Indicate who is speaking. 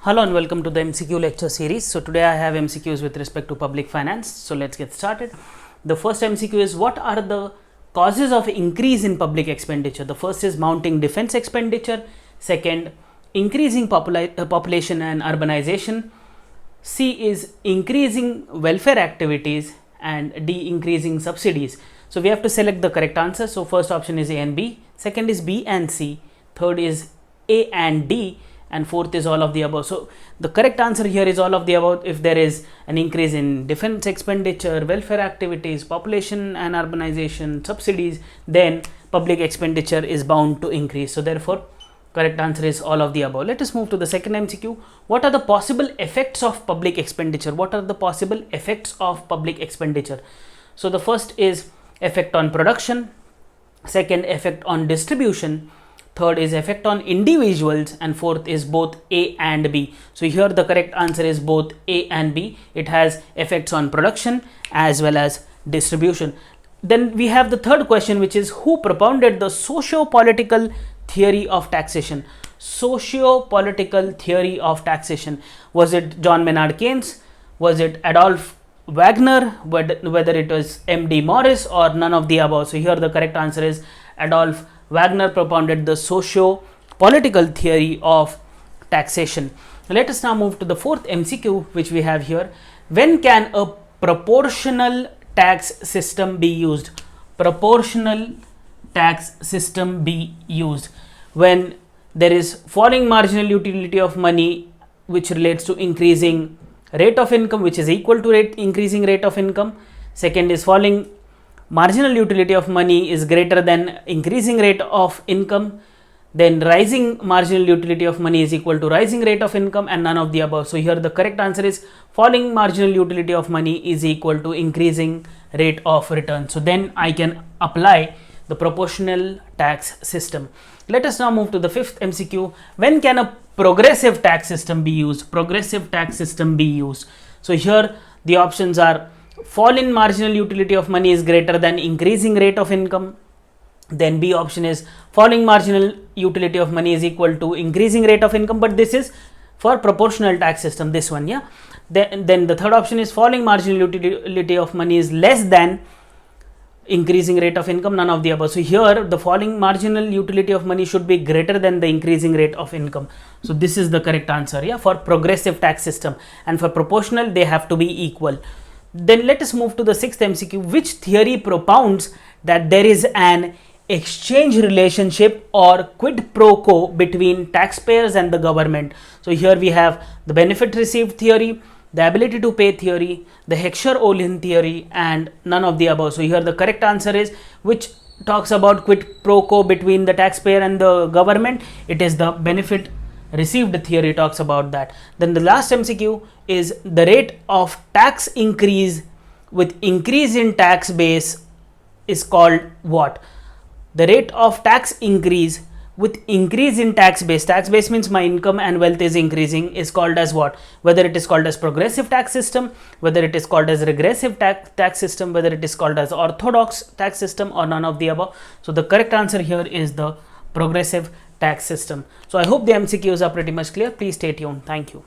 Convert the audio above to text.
Speaker 1: Hello and welcome to the MCQ lecture series. So today I have MCQs with respect to public finance. So let's get started. The first MCQ is, what are the causes of increase in public expenditure? The first is mounting defense expenditure. Second, increasing population and urbanization. C is increasing welfare activities, and D, increasing subsidies. So we have to select the correct answer. So first option is A and B, second is B and C, third is A and D, and fourth is all of the above. So the correct answer here is all of the above. If there is an increase in defense expenditure, welfare activities, population and urbanization, subsidies, then public expenditure is bound to increase. So therefore correct answer is all of the above. Let us move to the second MCQ. What are the possible effects of public expenditure? What are the possible effects of public expenditure? So the first is effect on production, second effect on distribution, third is effect on individuals, and fourth is both A and B. So here the correct answer is both A and B. It has effects on production as well as distribution. Then we have the third question, which is, who propounded the socio-political theory of taxation? Socio-political theory of taxation. Was it John Maynard Keynes? Was it Adolf Wagner? Whether it was M.D. Morris or none of the above? So here the correct answer is Adolf Wagner propounded the socio-political theory of taxation. Let us now move to the fourth MCQ, which we have here. When can a proportional tax system be used? Proportional tax system be used when there is falling marginal utility of money, which relates to increasing rate of income, which is equal to increasing rate of income. Second is falling marginal utility of money is greater than increasing rate of income. Then rising marginal utility of money is equal to rising rate of income, and none of the above. So here the correct answer is falling marginal utility of money is equal to increasing rate of return. So then I can apply the proportional tax system. Let us now move to the fifth MCQ. When can a progressive tax system be used? Progressive tax system be used. So here the options are, fall in marginal utility of money is greater than increasing rate of income. Then B option is falling marginal utility of money is equal to increasing rate of income, but this is for proportional tax system, this one, yeah. Then the third option is falling marginal utility of money is less than increasing rate of income, none of the above. So here the falling marginal utility of money should be greater than the increasing rate of income. So this is the correct answer, yeah, for progressive tax system, and for proportional they have to be equal. Then let us move to the sixth MCQ. Which theory propounds that there is an exchange relationship or quid pro quo between taxpayers and the government? So here we have the benefit received theory, the ability to pay theory, the Heckscher-Ohlin theory, and none of the above. So here the correct answer is, which talks about quid pro quo between the taxpayer and the government? It is the benefit received theory talks about that. Then the last MCQ is, the rate of tax increase with increase in tax base is called what? The rate of tax increase with increase in tax base means my income and wealth is increasing, is called as what? Whether it is called as progressive tax system, whether it is called as regressive tax system, whether it is called as orthodox tax system, or none of the above. So the correct answer here is the progressive tax system. So I hope the MCQs are pretty much clear. Please stay tuned. Thank you.